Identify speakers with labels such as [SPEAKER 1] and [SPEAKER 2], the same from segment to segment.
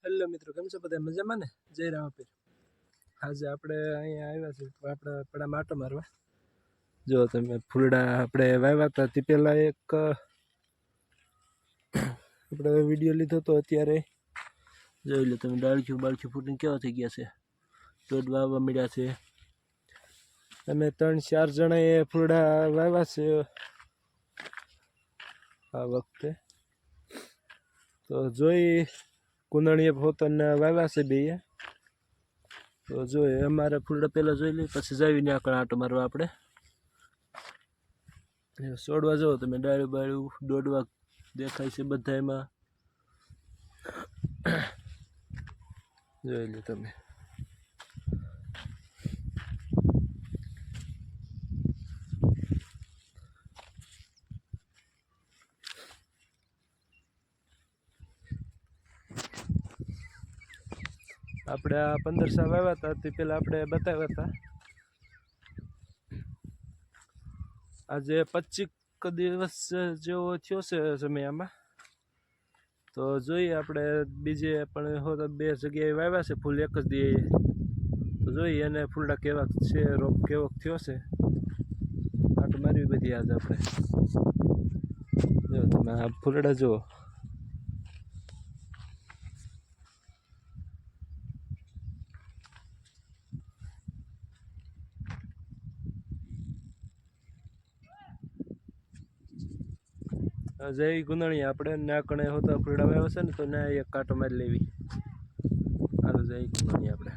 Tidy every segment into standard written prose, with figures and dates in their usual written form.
[SPEAKER 1] Hello મિત્રો, કેમ છો બધા? મજામાં ને? જય રામાપીર. આજે આપણે અહીંયા આવ્યા છીએ આપણે પડા માટો મારવા. જો તમે ફૂલડા આપણે વાવ્યા હતા તે પહેલાં એક આપણે વિડીયો લીધો હતો. અત્યારે જોઈ લો તમે, ડાળખી ફૂટીને કેવા થઈ ગયા છે, દોઢ વાવવા મળ્યા છે. અમે 3-4 જણાએ ફૂલડા વાવ્યા છે આ વખતે. તો જોઈ કુંદણીએ પોતાને વાવ્યા છે બે. તો જોઈએ અમારે ફૂલડા પહેલાં જોઈ લઈએ, પછી જાવીને આકડા આંટો મારવા આપણે. છોડવા જુઓ તમે, ડાળું બાળું દોડવા દેખાય છે બધા એમાં. જોઈ લો તમે. આપણે આ 15 વાવ્યા હતા તે પહેલાં આપણે બતાવ્યા હતા. આજે 25 દિવસ જેવો થયો છે સમયમાં. તો જોઈએ આપણે બીજે પણ હો તો 2 જગ્યાએ વાવ્યા છે ફૂલ એક જ દી. તો જોઈએ એને ફૂલડા કેવા છે, રોપ કેવો થયો છે. આટલું મારવી બધી આજે આપણે. જો તમે આ ફૂલડા જુઓ. જય ગુંદણી આપણે ના કણે હોતા ફૂલડા વાવ્યા છે ને, તો ના એક કાંટો મારી લેવી. હાલો જય ગુંદણી આપણે.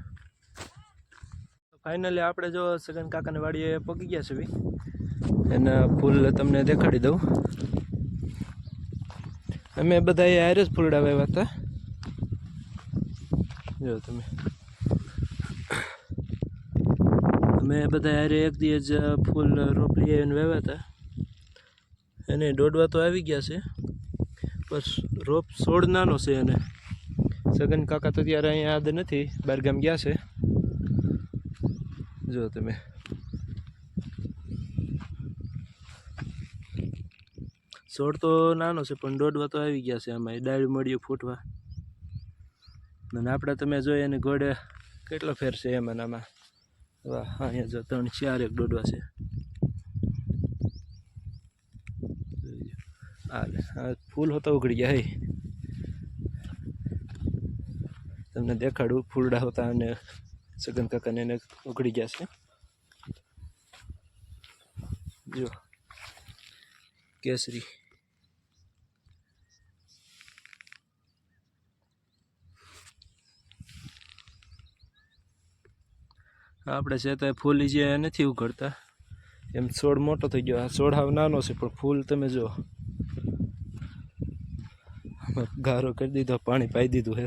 [SPEAKER 1] ફાઇનલી આપણે જો સગન કાકાની વાડીએ પગી ગયા છે ભાઈ. એના ફૂલ તમને દેખાડી દઉં. અમે બધા હારે જ ફૂલડા વાવ્યા હતા. જો તમે, અમે બધા હારે એક દી જ ફૂલ રોપલી આવીને વાવ્યા હતા. એને દોડવા તો આવી ગયા છે, બસ રોપ છોડ નાનો છે. એને સગન કાકા તો ત્યારે અહીંયા યાદ નથી, બહારગામ ગયા છે. જો તમે, છોડ તો નાનો છે પણ દોડવા તો આવી ગયા છે. આમાં ડાળી મળ્યું ફૂટવા. અને આપણે તમે જોઈએ એની ઘોડે કેટલો ફેર છે એમાં આમાં. વાહ, અહીંયા જો 3-4 એક દોડવા છે. હા, ફૂલ હોતા ઉઘડી ગયા. હે તમને દેખાડું, ફૂલડા હોતા અને સગન કાકાને એને ઉઘડી ગયા છે. જો કેસરી. આપણે છે તો ફૂલી જે નથી ઉઘડતા, એમ છોડ મોટો થઈ ગયો. આ છોડ હાવ નાનો છે પણ ફૂલ તમે જુઓ. ગારો કરી દીધો, પાણી પાઈ દીધું હે.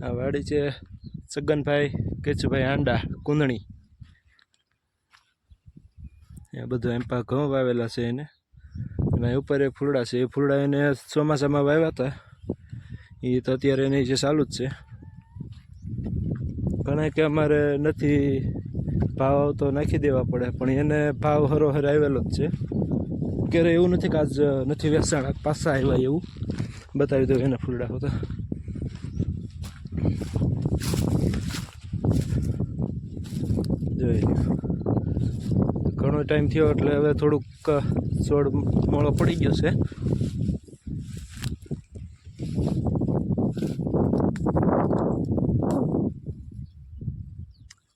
[SPEAKER 1] આ વાડી છે સગનભાઈ કેશુભાઈ આંડા કુંદણી. એ બધું એમ પા ઘઉં વાવેલા છે એને. અને ઉપર એક ફૂલડા છે. એ ફૂલડા એને ચોમાસામાં વાવ્યા હતા. એ તો અત્યારે એની જે ચાલુ જ છે. ઘણા કે અમારે નથી ભાવ તો નાખી દેવા પડે, પણ એને ભાવ હરોહર આવેલો જ છે. ક્યારે એવું નથી કે આજ નથી વેચાણ, પાછા આવ્યા એવું બતાવી દઉં એના ફૂલડા હોતા. જોઈ ઘણો ટાઈમ થયો એટલે હવે થોડુંક છોડ મોળો પડી ગયો છે.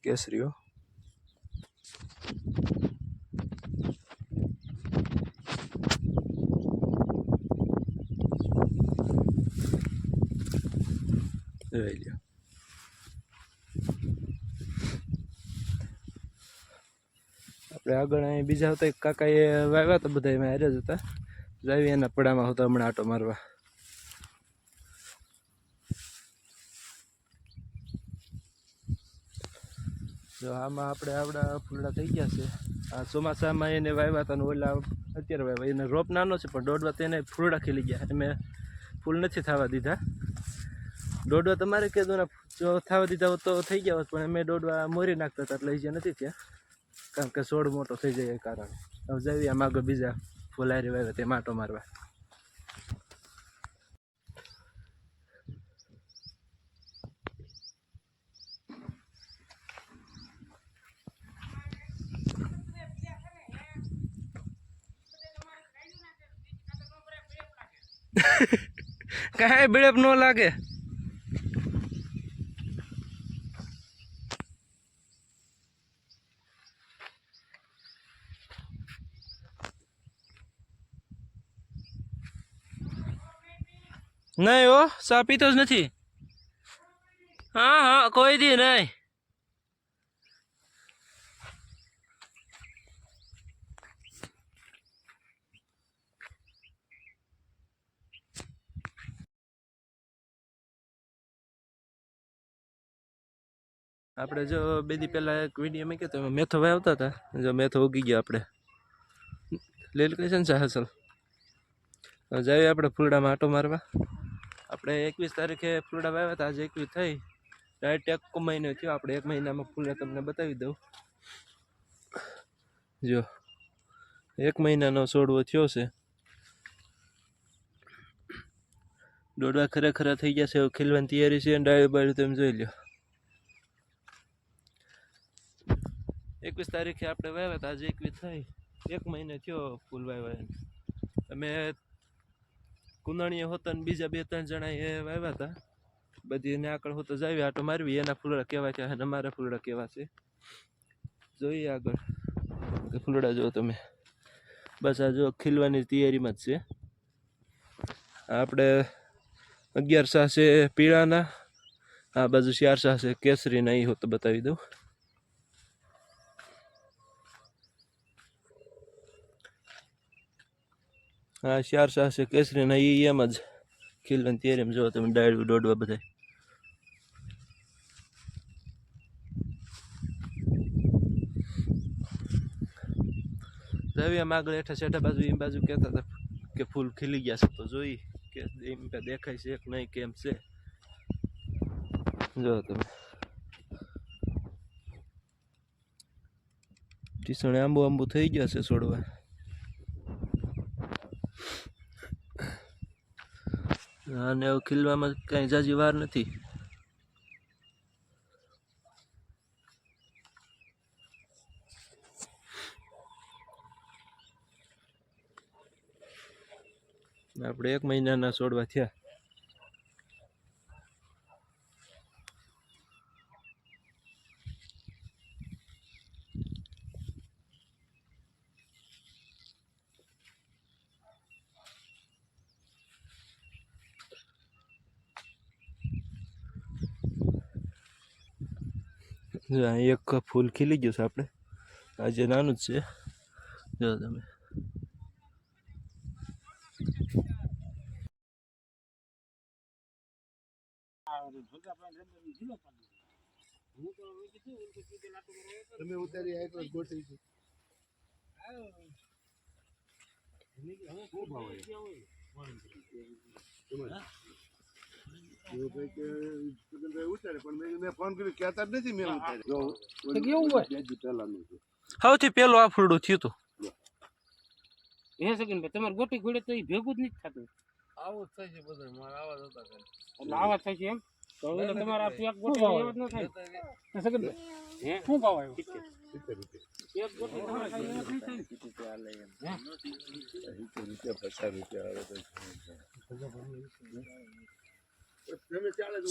[SPEAKER 1] કેસરીઓ જોઈ લ્યો. આપણે આગળ અહીં બીજા હતા કાકાએ વાવ્યા હતા, બધા એમાં હારે જ હતા. જાવી એના પડામાં હતા હમણાં આટો મારવા. જો આમાં આપણે આવડા ફૂલડા થઈ ગયા છે. આ ચોમાસામાં એને વાવ્યા હતા ને ઓલા અત્યારે વાવ્યા. એને રોપ નાનો છે પણ દોડવા તેને ફૂલડા ખીલી ગયા. મેં ફૂલ નથી થવા દીધા. દોડવા તમારે કીધું ને, જો થવા દીધા હોત તો થઈ ગયા હોત, પણ અમે દોડવા મોરી નાખતા હતા એટલે જે નથી ત્યાં, કારણ કે છોડ મોટો થઈ જાય એ કારણે. હવે જાવી આમ આગળ બીજા ફૂલ હારી વાવ્યા તે માટો મારવા. કાંઈ બળેપ ન લાગે. નહીં હો, ચા પીતો જ નથી. હા હા, કોઈ દી નહીં. આપણે જો બે દી પહેલા એક વિડીયો મેં કીધું મેથો વાવતા હતા. જો મેથો ઉગી ગયો આપણે લીલ કઈ છે ને હાસલ. જઈએ આપણે ફૂલડામાં આટો મારવા. આપણે 21 તારીખે ફૂલડા વાવ્યા હતા, આજે 21 થઈ. ડાયરેક્ટ 1 મહિનો થયો. આપણે 1 મહિનામાં ફૂલડા તમને બતાવી દઉં. જો 1 મહિનાનો છોડવો થયો છે. દોડવા ખરેખર થઈ ગયા છે, ખીલવાની તૈયારી છે. ડાળી બાળી તમે જોઈ લો. 21 તારીખે આપણે વાવ્યા હતા, આજે 21 થઈ. 1 મહિનો થયો ફૂલ વાવ્યા. અમે કુંદાણીએ હોતા ને બીજા 2-3 જણા એ વાવ્યા હતા. બધી એને આગળ હોતો જાવી આટો મારવી. એના ફૂલડા કેવા છે અને અમારા ફૂલડા કેવા છે જોઈએ આગળ. ફૂલડા જો તમે, બસ આ જો ખીલવાની તૈયારીમાં જ છે. આપણે 11 શાહ છે પીળાના, આ બાજુ 4 શાહ છે કેસરીના. એ હોતો બતાવી દઉં. હા 4 શાહ છે કેસરીના. એ એમ જ ખીલવાની તૈયારીમાં જો તમે, ડાળ્યું દોડવા બધા. રવિ આમ આગળ હેઠા છેઠા બાજુ એ બાજુ કહેતા હતા કે ફૂલ ખીલી ગયા છે. તો જોઈ કે એમ દેખાય છે કે નહીં કેમ છે. જો તમે ટીસણે આંબુ આંબુ થઈ ગયા છે છોડવા. અને હવે ખીલવામાં કાંઈ જાજી વાર નથી. આપણે 1 મહિનાના છોડવા થયા. એક ફૂલ ખીલી ગયું છે. આપણે આજે નાનું જ છે. જો તમે
[SPEAKER 2] તમે ઉતારી આય તો ગોઠવી છે. ઉતારે પણ મેં ફોન કર્યો કહેતા જ નથી. મેં
[SPEAKER 1] સૌથી પહેલું આ ફૂલડું થયું હતું.
[SPEAKER 3] તમારે ગોટી ગોળે તો ભેગું જ નથી થતું.
[SPEAKER 2] આવું જ થાય છે બધા. મારા આવાજ હતા
[SPEAKER 3] એટલે આવા થાય છે એમ. તો તમારે આ એક ગોટી એવ જ ન થાય. હે શું ભાવ આવ્યો?
[SPEAKER 2] 70
[SPEAKER 3] એક ગોટી તમારે ખાલી એવ નહીં થાય.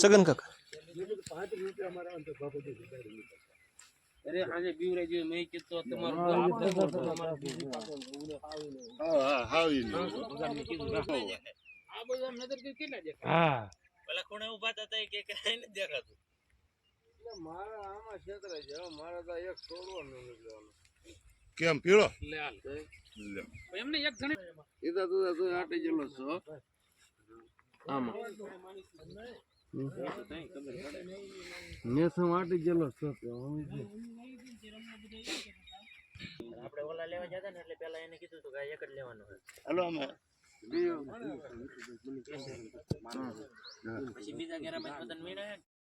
[SPEAKER 1] સગન કાકા
[SPEAKER 3] અરે આજે બીવરાઈ જેવું મેં કીધું તમારું આ બધા નજર કેટલા દેખાય?
[SPEAKER 1] હા
[SPEAKER 3] પેલા ખૂણે ઊભા હતા કે કાઈ નથી દેખાતું.
[SPEAKER 2] મારા આમાં ક્ષેત્ર છે. મારા તો એક છોડવાનું નીકળવાનું. કેમ પીળો
[SPEAKER 3] લે હાલ એમને એક જણે
[SPEAKER 2] એ તો તું આટે જેલો છો આમાં મેં તો આટે જેલો છો.
[SPEAKER 3] આપણે ઓલા લેવા જતા ને એટલે પેલા એને કીધું કે એક જ લેવાનો છે.
[SPEAKER 2] હાલો અમે
[SPEAKER 3] પછી બીજા ઘેરા માં બધાને મેળા